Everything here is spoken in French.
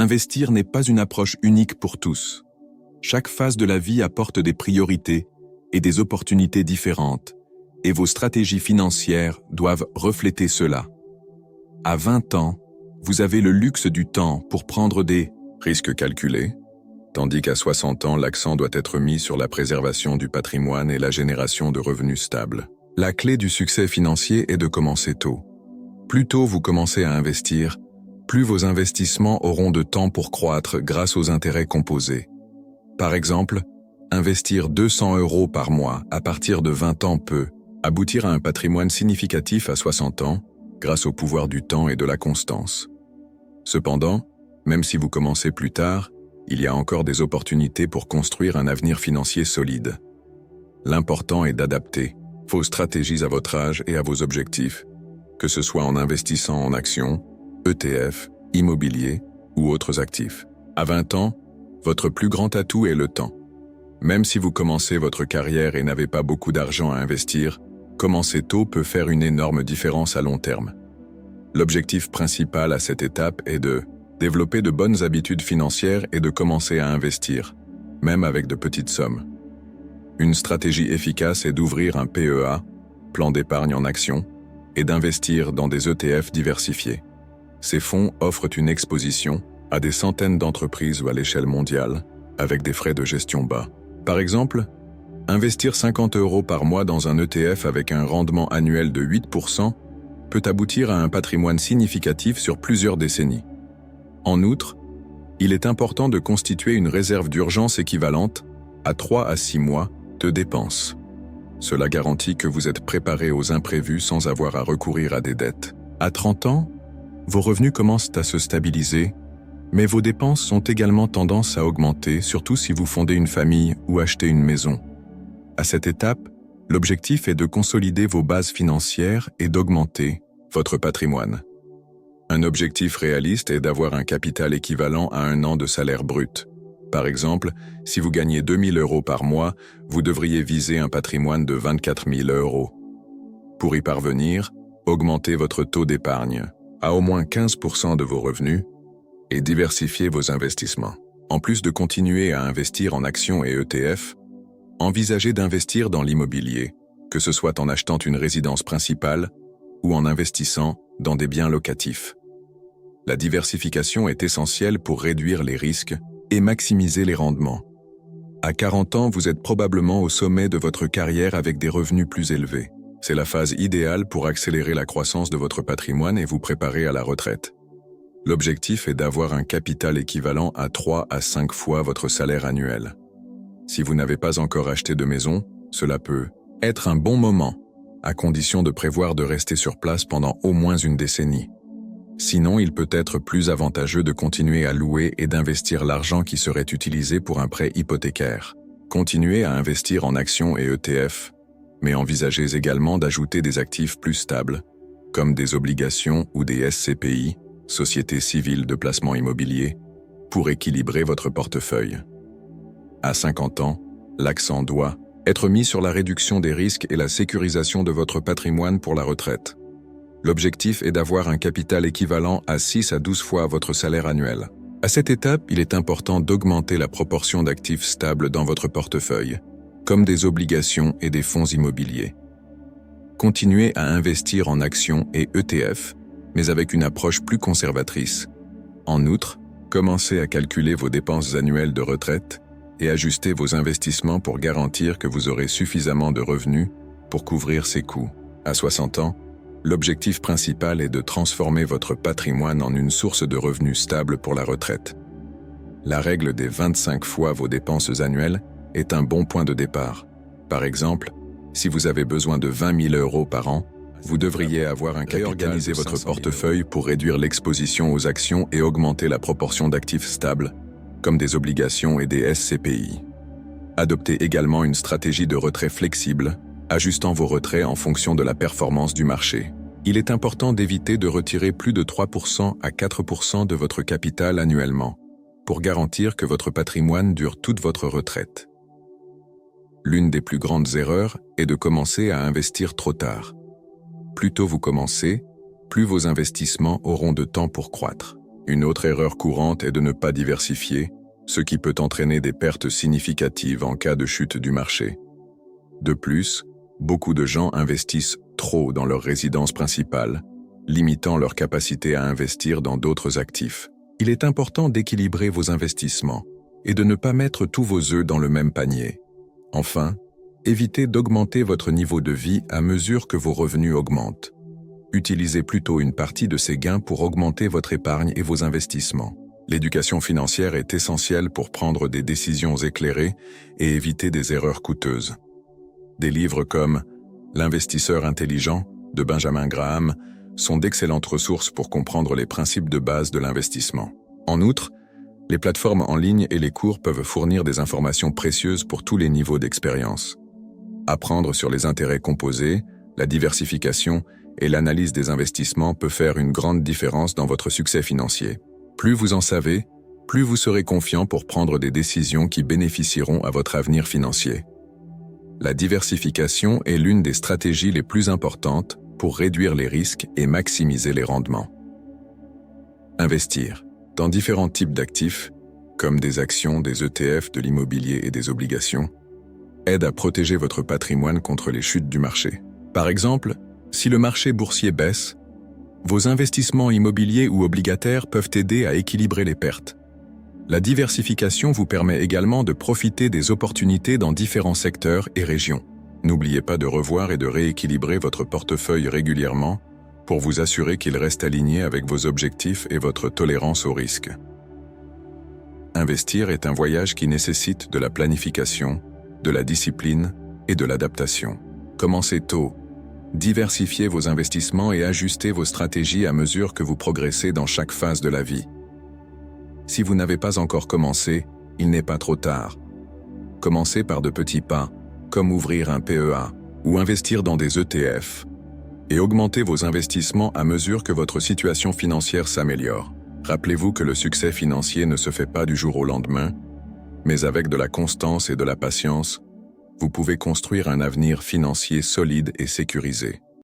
Investir n'est pas une approche unique pour tous. Chaque phase de la vie apporte des priorités et des opportunités différentes, et vos stratégies financières doivent refléter cela. À 20 ans, vous avez le luxe du temps pour prendre des risques calculés, tandis qu'à 60 ans, l'accent doit être mis sur la préservation du patrimoine et la génération de revenus stables. La clé du succès financier est de commencer tôt. Plus tôt vous commencez à investir, plus vos investissements auront de temps pour croître grâce aux intérêts composés. Par exemple, investir 200 € par mois à partir de 20 ans peut aboutir à un patrimoine significatif à 60 ans grâce au pouvoir du temps et de la constance. Cependant, même si vous commencez plus tard, il y a encore des opportunités pour construire un avenir financier solide. L'important est d'adapter vos stratégies à votre âge et à vos objectifs, que ce soit en investissant en actions, ETF, immobilier ou autres actifs. À 20 ans, votre plus grand atout est le temps. Même si vous commencez votre carrière et n'avez pas beaucoup d'argent à investir, commencer tôt peut faire une énorme différence à long terme. L'objectif principal à cette étape est de développer de bonnes habitudes financières et de commencer à investir, même avec de petites sommes. Une stratégie efficace est d'ouvrir un PEA, plan d'épargne en actions, et d'investir dans des ETF diversifiés. Ces fonds offrent une exposition à des centaines d'entreprises ou à l'échelle mondiale, avec des frais de gestion bas. Par exemple, investir 50 € par mois dans un ETF avec un rendement annuel de 8% peut aboutir à un patrimoine significatif sur plusieurs décennies. En outre, il est important de constituer une réserve d'urgence équivalente à 3 à 6 mois de dépenses. Cela garantit que vous êtes préparé aux imprévus sans avoir à recourir à des dettes. À 30 ans, vos revenus commencent à se stabiliser, mais vos dépenses ont également tendance à augmenter, surtout si vous fondez une famille ou achetez une maison. À cette étape, l'objectif est de consolider vos bases financières et d'augmenter votre patrimoine. Un objectif réaliste est d'avoir un capital équivalent à 1 an de salaire brut. Par exemple, si vous gagnez 2 000 € par mois, vous devriez viser un patrimoine de 24 000 €. Pour y parvenir, augmentez votre taux d'épargne à au moins 15% de vos revenus et diversifiez vos investissements. En plus de continuer à investir en actions et ETF, envisagez d'investir dans l'immobilier, que ce soit en achetant une résidence principale ou en investissant dans des biens locatifs. La diversification est essentielle pour réduire les risques et maximiser les rendements. À 40 ans, vous êtes probablement au sommet de votre carrière avec des revenus plus élevés. C'est la phase idéale pour accélérer la croissance de votre patrimoine et vous préparer à la retraite. L'objectif est d'avoir un capital équivalent à 3 à 5 fois votre salaire annuel. Si vous n'avez pas encore acheté de maison, cela peut être un bon moment, à condition de prévoir de rester sur place pendant au moins une décennie. Sinon, il peut être plus avantageux de continuer à louer et d'investir l'argent qui serait utilisé pour un prêt hypothécaire. Continuez à investir en actions et ETF, mais envisagez également d'ajouter des actifs plus stables, comme des obligations ou des SCPI, Sociétés civiles de placement immobilier, pour équilibrer votre portefeuille. À 50 ans, l'accent doit être mis sur la réduction des risques et la sécurisation de votre patrimoine pour la retraite. L'objectif est d'avoir un capital équivalent à 6 à 12 fois votre salaire annuel. À cette étape, il est important d'augmenter la proportion d'actifs stables dans votre portefeuille, comme des obligations et des fonds immobiliers. Continuez à investir en actions et ETF, mais avec une approche plus conservatrice. En outre, commencez à calculer vos dépenses annuelles de retraite et ajustez vos investissements pour garantir que vous aurez suffisamment de revenus pour couvrir ces coûts. À 60 ans, l'objectif principal est de transformer votre patrimoine en une source de revenus stable pour la retraite. La règle des 25 fois vos dépenses annuelles est un bon point de départ. Par exemple, si vous avez besoin de 20 000 € par an, vous devriez avoir un capital. Réorganiser votre portefeuille pour réduire l'exposition aux actions et augmenter la proportion d'actifs stables, comme des obligations et des SCPI. Adoptez également une stratégie de retrait flexible, ajustant vos retraits en fonction de la performance du marché. Il est important d'éviter de retirer plus de 3% à 4% de votre capital annuellement, pour garantir que votre patrimoine dure toute votre retraite. L'une des plus grandes erreurs est de commencer à investir trop tard. Plus tôt vous commencez, plus vos investissements auront de temps pour croître. Une autre erreur courante est de ne pas diversifier, ce qui peut entraîner des pertes significatives en cas de chute du marché. De plus, beaucoup de gens investissent trop dans leur résidence principale, limitant leur capacité à investir dans d'autres actifs. Il est important d'équilibrer vos investissements et de ne pas mettre tous vos œufs dans le même panier. Enfin, évitez d'augmenter votre niveau de vie à mesure que vos revenus augmentent. Utilisez plutôt une partie de ces gains pour augmenter votre épargne et vos investissements. L'éducation financière est essentielle pour prendre des décisions éclairées et éviter des erreurs coûteuses. Des livres comme L'investisseur intelligent de Benjamin Graham sont d'excellentes ressources pour comprendre les principes de base de l'investissement. En outre, les plateformes en ligne et les cours peuvent fournir des informations précieuses pour tous les niveaux d'expérience. Apprendre sur les intérêts composés, la diversification et l'analyse des investissements peut faire une grande différence dans votre succès financier. Plus vous en savez, plus vous serez confiant pour prendre des décisions qui bénéficieront à votre avenir financier. La diversification est l'une des stratégies les plus importantes pour réduire les risques et maximiser les rendements. Investir dans différents types d'actifs, comme des actions, des ETF, de l'immobilier et des obligations, aide à protéger votre patrimoine contre les chutes du marché. Par exemple, si le marché boursier baisse, vos investissements immobiliers ou obligataires peuvent aider à équilibrer les pertes. La diversification vous permet également de profiter des opportunités dans différents secteurs et régions. N'oubliez pas de revoir et de rééquilibrer votre portefeuille régulièrement pour vous assurer qu'il reste aligné avec vos objectifs et votre tolérance au risque. Investir est un voyage qui nécessite de la planification, de la discipline et de l'adaptation. Commencez tôt. Diversifiez vos investissements et ajustez vos stratégies à mesure que vous progressez dans chaque phase de la vie. Si vous n'avez pas encore commencé, il n'est pas trop tard. Commencez par de petits pas, comme ouvrir un PEA ou investir dans des ETF, et augmentez vos investissements à mesure que votre situation financière s'améliore. Rappelez-vous que le succès financier ne se fait pas du jour au lendemain, mais avec de la constance et de la patience, vous pouvez construire un avenir financier solide et sécurisé.